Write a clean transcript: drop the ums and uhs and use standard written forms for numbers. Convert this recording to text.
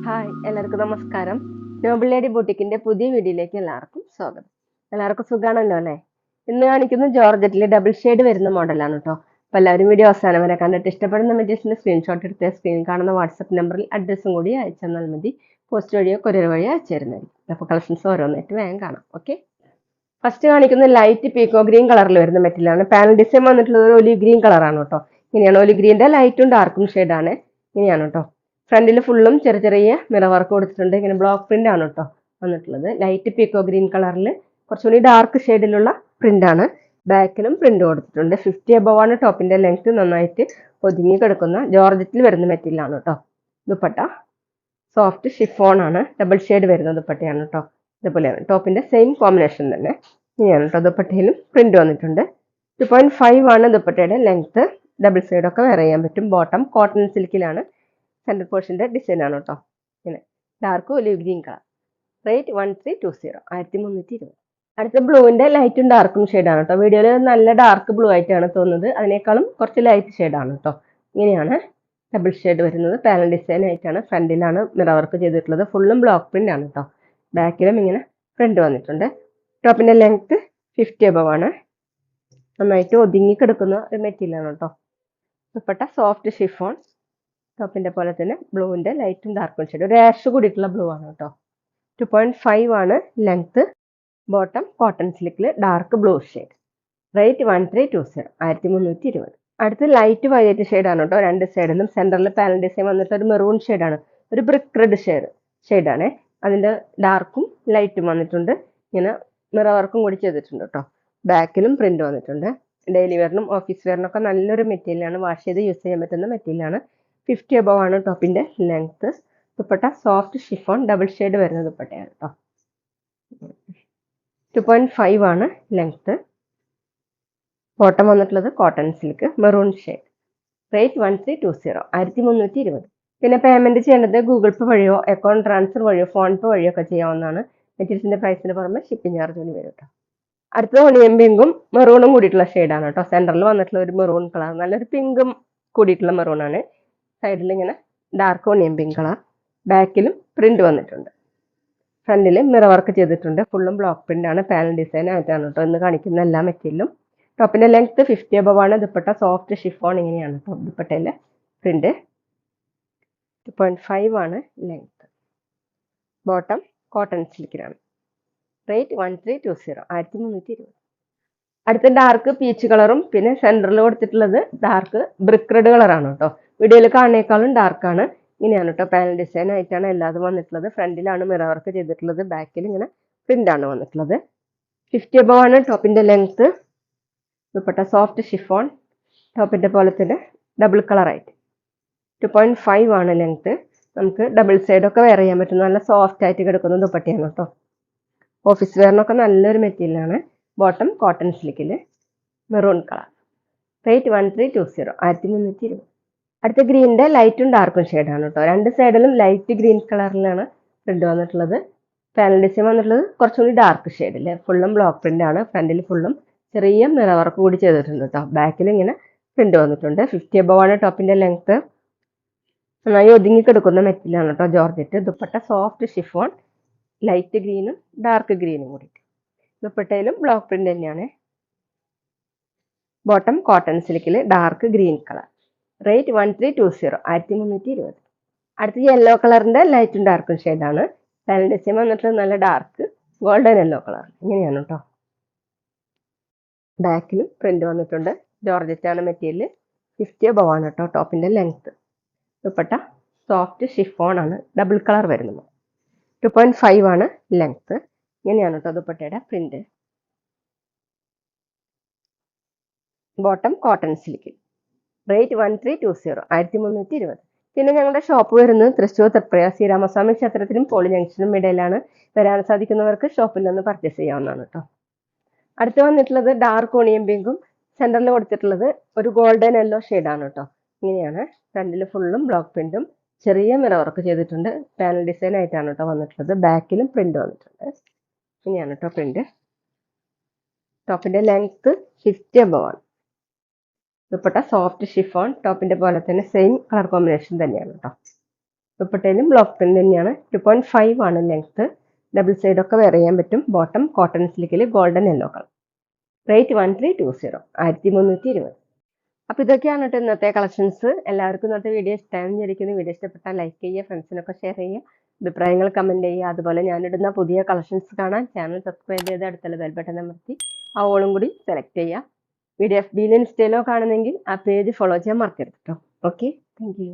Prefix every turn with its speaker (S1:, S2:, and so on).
S1: Hi, എല്ലാവർക്കും നമസ്കാരം. Noble lady ബൂട്ടിക്കിന്റെ പുതിയ വീഡിയോയിലേക്ക് എല്ലാവർക്കും സ്വാഗതം. എല്ലാവർക്കും സുഖാണല്ലോ അല്ലേ? ഇന്ന് കാണിക്കുന്നത് ജോർജറ്റിൽ ഡബിൾ ഷെയ്ഡ് വരുന്ന മോഡലാണ് കേട്ടോ. അപ്പോൾ എല്ലാവരും വീഡിയോ അവസാനം വരെ കണ്ടിട്ട് ഇഷ്ടപ്പെടുന്ന മെറ്റീരിയൽസിന്റെ സ്ക്രീൻഷോട്ട് എടുത്ത് സ്ക്രീനിൽ കാണുന്ന വാട്സപ്പ് നമ്പറിൽ അഡ്രസ്സും കൂടി അയച്ചു തന്നാൽ മതി. പോസ്റ്റ് വഴിയോ കൊറിയർ വഴിയോ അയച്ചു തരുന്നതായിരിക്കും. അപ്പോൾ കളക്ഷൻസ് ഓരോന്നായിട്ട് വേഗം കാണാം. ഓക്കെ, ഫസ്റ്റ് കാണിക്കുന്നത് ലൈറ്റ് പീക്കോ ഗ്രീൻ കളറിൽ വരുന്ന മെറ്റീരിയലാണ്. പാനൽ ഡിസൈൻ വന്നിട്ടുള്ളത് ഒരു ഒലിവ് ഗ്രീൻ കളറാണ് കേട്ടോ. ഇങ്ങനെയാണ് ഒലിവ് ഗ്രീൻ്റെ ലൈറ്റും ഡാർക്കും ഷെയ്ഡാണ്. ഇങ്ങനെയാണ് കേട്ടോ. ഫ്രണ്ടിൽ ഫുള്ളും ചെറിയ ചെറിയ മിറർ വർക്ക് കൊടുത്തിട്ടുണ്ട്. ഇങ്ങനെ ബ്ലോക്ക് പ്രിന്റ് ആണ് കേട്ടോ വന്നിട്ടുള്ളത്. ലൈറ്റ് പീക്കോ ഗ്രീൻ കളറിൽ കുറച്ചുകൂടി ഡാർക്ക് ഷെയ്ഡിലുള്ള പ്രിന്റ് ആണ്. ബാക്കിലും പ്രിന്റ് കൊടുത്തിട്ടുണ്ട്. 50 above ആണ് ടോപ്പിന്റെ ലെങ്ത്. നന്നായിട്ട് ഒതുങ്ങി കിടക്കുന്ന ജോർജറ്റിൽ വരുന്ന മെറ്റീരിയൽ ആണ് കേട്ടോ. ദുപ്പട്ട സോഫ്റ്റ് ഷിഫോൺ ആണ്. ഡബിൾ ഷെയ്ഡ് വരുന്ന ദുപ്പട്ടയാണ് കേട്ടോ. ഇതുപോലെയാണ് ടോപ്പിന്റെ സെയിം കോമ്പിനേഷൻ തന്നെ. ഇങ്ങനെയാണ് കേട്ടോ. ദുപ്പട്ടയിലും പ്രിന്റ് വന്നിട്ടുണ്ട്. 2.5 ആണ് ദുപ്പട്ടയുടെ ലെങ്ത്. ഡബിൾ സൈഡ് ഒക്കെ വെയർ ചെയ്യാൻ പറ്റും. ബോട്ടം കോട്ടൺ സിൽക്കിലാണ്. സെൻറ്റർ പോർഷൻ്റെ ഡിസൈൻ ആണ് കേട്ടോ. ഇങ്ങനെ dark olive green colour. Rate 1320, 1320. അടുത്ത ബ്ലൂവിൻ്റെ ലൈറ്റും ഡാർക്കും ഷെയ്ഡാണ് കേട്ടോ. വീഡിയോയിൽ നല്ല ഡാർക്ക് ബ്ലൂ ആയിട്ടാണ് തോന്നുന്നത്. അതിനേക്കാളും കുറച്ച് ലൈറ്റ് ഷെയ്ഡാണ് കേട്ടോ. ഇങ്ങനെയാണ് ഡബിൾ ഷെയ്ഡ് വരുന്നത്. പാനൽ ഡിസൈൻ ആയിട്ടാണ്. ഫ്രണ്ടിലാണ് മിറർ വർക്ക് ചെയ്തിട്ടുള്ളത്. ഫുള്ളും ബ്ലോക്ക് പ്രിന്റ് ആണ് കേട്ടോ. ബാക്കിലും ഇങ്ങനെ പ്രിന്റ് വന്നിട്ടുണ്ട്. ടോപ്പിൻ്റെ ലെങ്ത് 50 above ആണ്. നന്നായിട്ട് ഒതുങ്ങി കിടക്കുന്ന ഒരു മെറ്റീരിയലാണ് കേട്ടോ. ദുപ്പട്ട സോഫ്റ്റ് ഷിഫോൺ. ടോപ്പിന്റെ പോലെ തന്നെ ബ്ലൂവിന്റെ ലൈറ്റും ഡാർക്കും ഷെയ്ഡ്. ഒരു ആഷ് കൂടിയിട്ടുള്ള ബ്ലൂ ആണ് കേട്ടോ. 2.5 ആണ് ലെങ്ത്. ബോട്ടം കോട്ടൺ സിൽക്കിൽ ഡാർക്ക് ബ്ലൂ ഷെയ്ഡ്. റേറ്റ് 1320, 1320. അടുത്ത് ലൈറ്റ് വയലറ്റ് ഷെയ്ഡാണ് കേട്ടോ. രണ്ട് സൈഡിലും സെന്ററിൽ പാനൽ ഡിസൈൻ വന്നിട്ട് ഒരു മെറൂൺ ഷെയ്ഡാണ്. ഒരു ബ്രിക്ക് റെഡ് ഷെയ്ഡാണ്. അതിന്റെ ഡാർക്കും ലൈറ്റും വന്നിട്ടുണ്ട്. ഇങ്ങനെ മിറർ വർക്കും കൂടി ചെയ്തിട്ടുണ്ട് കേട്ടോ. ബാക്കിലും പ്രിന്റ് വന്നിട്ടുണ്ട്. ഡെയിലി വെയറിനും ഓഫീസ് വെയറിനൊക്കെ നല്ലൊരു മെറ്റീരിയലാണ്. വാഷ് ചെയ്ത് യൂസ് ചെയ്യാൻ പറ്റുന്ന മെറ്റീരിയലാണ്. 50 above ആണ് ടോപ്പിന്റെ ലെങ്ത്. ദുപ്പട്ട സോഫ്റ്റ് ഷിഫോൺ ഡബിൾ ഷെയ്ഡ് വരുന്ന ദുപ്പട്ടയാണ് കേട്ടോ. 2.5 ആണ് ലെങ്ത്. ബോട്ടം വന്നിട്ടുള്ളത് cotton silk maroon shade. Rate 1320, 1320. പിന്നെ പേയ്മെന്റ് ചെയ്യേണ്ടത് ഗൂഗിൾ പേ വഴിയോ അക്കൗണ്ട് ട്രാൻസ്ഫർ വഴിയോ ഫോൺ പേ വഴിയോ ഒക്കെ ചെയ്യാവുന്നതാണ്. മെറ്റീരിയൽസിന്റെ പ്രൈസിന് പുറമെ ഷിപ്പിംഗ് ചാർജ് വരും കേട്ടോ. അടുത്തത് ഒണിയൻ പിങ്കും മെറൂണും കൂടിയിട്ടുള്ള ഷെയ്ഡാണ് കേട്ടോ. സെന്ററിൽ വന്നിട്ടുള്ള ഒരു മെറൂൺ കളർ, നല്ലൊരു പിങ്കും കൂടിയിട്ടുള്ള മെറൂൺ ആണ്. സൈഡിൽ ഇങ്ങനെ ഡാർക്ക് ഓണിയൻ പിങ്ക് കളർ. ബാക്കിലും പ്രിന്റ് വന്നിട്ടുണ്ട്. ഫ്രണ്ടിൽ മിറർ വർക്ക് ചെയ്തിട്ടുണ്ട്. ഫുള്ളും ബ്ലോക്ക് പ്രിന്റ് ആണ്. പാനൽ ഡിസൈൻ ആയിട്ടാണ് കേട്ടോ ഇന്ന് കാണിക്കുന്ന എല്ലാ മെറ്റീരിയലും. ടോപ്പിന്റെ ലെങ്ത് 50 above ആണ്. ദുപ്പട്ട സോഫ്റ്റ് ഷിഫോൺ. ഇങ്ങനെയാണ് കേട്ടോ ദുപ്പട്ടയിലെ പ്രിന്റ്. 2.5 ആണ് ലെങ്ത്. ബോട്ടം കോട്ടൺ സിൽക്കിലാണ്. റേറ്റ് 1320, 1320. അടുത്ത ഡാർക്ക് പീച്ച് കളറും പിന്നെ സെന്ററിൽ കൊടുത്തിട്ടുള്ളത് ഡാർക്ക് ബ്രിക്ക് റെഡ് കളറാണ് കേട്ടോ. വീഡിയോയിൽ കാണുന്നേക്കാളും ഡാർക്കാണ്. ഇങ്ങനെയാണ് കേട്ടോ. പാനൽ ഡിസൈൻ ആയിട്ടാണ് എല്ലാതും വന്നിട്ടുള്ളത്. ഫ്രണ്ടിലാണ് മിറർ വർക്ക് ചെയ്തിട്ടുള്ളത്. ബാക്കിൽ ഇങ്ങനെ പ്രിന്റ് ആണ് വന്നിട്ടുള്ളത്. 50 above ആണ് ടോപ്പിന്റെ ലെങ്ത്. ദുപ്പട്ട സോഫ്റ്റ് ഷിഫോൺ. ടോപ്പിന്റെ പോലെ തന്നെ ഡബിൾ കളർ ആയിട്ട്. 2.5 ആണ് ലെങ്ത്. നമുക്ക് ഡബിൾ സൈഡ് ഒക്കെ വെയർ ചെയ്യാൻ പറ്റും. നല്ല സോഫ്റ്റ് ആയിട്ട് കിടക്കുന്ന ദുപ്പട്ടയാണ് കേട്ടോ. ഓഫീസ് വെയറിനൊക്കെ നല്ലൊരു മെറ്റീരിയലാണ്. ബോട്ടം കോട്ടൺ സിൽക്കിൽ മെറൂൺ കളർ. റേറ്റ് 1320, 1320. അടുത്ത ഗ്രീനിന്റെ ലൈറ്റും ഡാർക്കും ഷെയ്ഡാണ് കേട്ടോ. രണ്ട് സൈഡിലും ലൈറ്റ് ഗ്രീൻ കളറിലാണ് പ്രിന്റ് വന്നിട്ടുള്ളത്. പാനൽ ഡിസൈൻ വന്നിട്ടുള്ളത് കുറച്ചുകൂടി ഡാർക്ക് ഷെയ്ഡിൽ. ഫുള്ളും ബ്ലോക്ക് പ്രിന്റ് ആണ്. ഫ്രണ്ടിൽ ഫുള്ളും ചെറിയ മിറർ വർക്ക് കൂടി ചെയ്തിട്ടുണ്ട് കേട്ടോ. ബാക്കിൽ ഇങ്ങനെ പ്രിന്റ് വന്നിട്ടുണ്ട്. 50 above ആണ് ടോപ്പിന്റെ ലെങ്ത്. നന്നായി ഒതുങ്ങി കിടക്കുന്ന മെറ്റീരിയലാണ് കേട്ടോ ജോർജറ്റ്. ദുപ്പട്ട സോഫ്റ്റ് ഷിഫോൺ. ലൈറ്റ് ഗ്രീനും ഡാർക്ക് ഗ്രീനും കൂടി. ദുപ്പട്ടയിലും ബ്ലോക്ക് പ്രിന്റ് തന്നെയാണ്. ബോട്ടം കോട്ടൺ സിൽക്കിൽ ഡാർക്ക് ഗ്രീൻ കളർ. റേറ്റ് 1320, 1320. അടുത്ത യെല്ലോ കളറിന്റെ ലൈറ്റും ഡാർക്കും ഷെയ്ഡാണ്. പാനൽ ഡിസൈൻ വന്നിട്ട് നല്ല ഡാർക്ക് ഗോൾഡൻ യെല്ലോ കളർ. ഇങ്ങനെയാണ് കേട്ടോ. ബാക്കിലും പ്രിന്റ് വന്നിട്ടുണ്ട്. ജോർജറ്റ് ആണ് മെറ്റീരിയൽ. 50 above ആണ് കേട്ടോ ടോപ്പിന്റെ ലെങ്ത്. ദുപ്പട്ട സോഫ്റ്റ് ഷിഫോൺ ആണ്. ഡബിൾ കളർ വരുന്നത്. 2.5 ആണ് ലെങ്ത്. ഇങ്ങനെയാണ് കേട്ടോ ദുപ്പട്ടയുടെ പ്രിന്റ്. ബോട്ടം കോട്ടൺ സിൽക്കിൽ. റേറ്റ് 1320, 1320. പിന്നെ ഞങ്ങളുടെ ഷോപ്പ് വരുന്നത് തൃശ്ശൂർ തൃപ്രയ ശ്രീരാമസ്വാമി ക്ഷേത്രത്തിനും പോളി ജംഗ്ഷനും ഇടയിലാണ്. വരാൻ സാധിക്കുന്നവർക്ക് ഷോപ്പിൽ നിന്ന് പർച്ചേസ് ചെയ്യാവുന്നതാണ് കേട്ടോ. അടുത്ത് വന്നിട്ടുള്ളത് ഡാർക്ക് ഓണിയൻ പിങ്കും സെന്ററിൽ കൊടുത്തിട്ടുള്ളത് ഒരു ഗോൾഡൻ യെല്ലോ ഷെയ്ഡാണ് കേട്ടോ. ഇങ്ങനെയാണ്. ഫ്രണ്ടിൽ ഫുള്ളും ബ്ലോക്ക് പ്രിന്റും ചെറിയ മിറർ വർക്ക് ചെയ്തിട്ടുണ്ട്. പാനൽ ഡിസൈൻ ആയിട്ടാണ് കേട്ടോ വന്നിട്ടുള്ളത്. ബാക്കിലും പ്രിന്റ് വന്നിട്ടുണ്ട്. ഇങ്ങനെയാണ് കേട്ടോ പ്രിന്റ്. ടോപ്പിന്റെ ലെങ്ത് 50 above ആണ്. ദുപ്പട്ട സോഫ്റ്റ് ഷിഫോൺ, ടോപ്പിന്റെ പോലെ തന്നെ സെയിം കളർ കോമ്പിനേഷൻ തന്നെയാണ് കേട്ടോ. ദുപ്പട്ടയിലും ബ്ലോക്ക് പ്രിന്റ് തന്നെയാണ്. 2.5 ആണ് ലെങ്ത്. ഡബിൾ സൈഡ് ഒക്കെ വെയർ ചെയ്യാൻ പറ്റും. ബോട്ടം കോട്ടൺ സിൽക്കിൽ ഗോൾഡൻ യെല്ലോ കളർ. റേറ്റ് 1320, 1320. അപ്പോൾ ഇതൊക്കെയാണ് കേട്ടോ ഇന്നത്തെ കളക്ഷൻസ്. എല്ലാവർക്കും ഇന്നത്തെ വീഡിയോ ഇഷ്ടമാണെന്ന് വിചാരിക്കുന്നു. വീഡിയോ ഇഷ്ടപ്പെട്ടാൽ ലൈക്ക് ചെയ്യുക, ഫ്രണ്ട്സിനൊക്കെ ഷെയർ ചെയ്യുക, അഭിപ്രായങ്ങൾ കമന്റ് ചെയ്യുക. അതുപോലെ ഞാനിടുന്ന പുതിയ കളക്ഷൻസ് കാണാൻ ചാനൽ സബ്സ്ക്രൈബ് ചെയ്ത് അടുത്തുള്ള ബെൽ ബട്ടൺ അമർത്തി ആ ഓളും കൂടി സെലക്ട് ചെയ്യുക. വീഡിയോ FBയിലോ ഇൻസ്റ്റയിലോ കാണുന്നെങ്കിൽ ആ പേജ് ഫോളോ ചെയ്യാൻ മറക്കരുത് കേട്ടോ. Okay, thank you.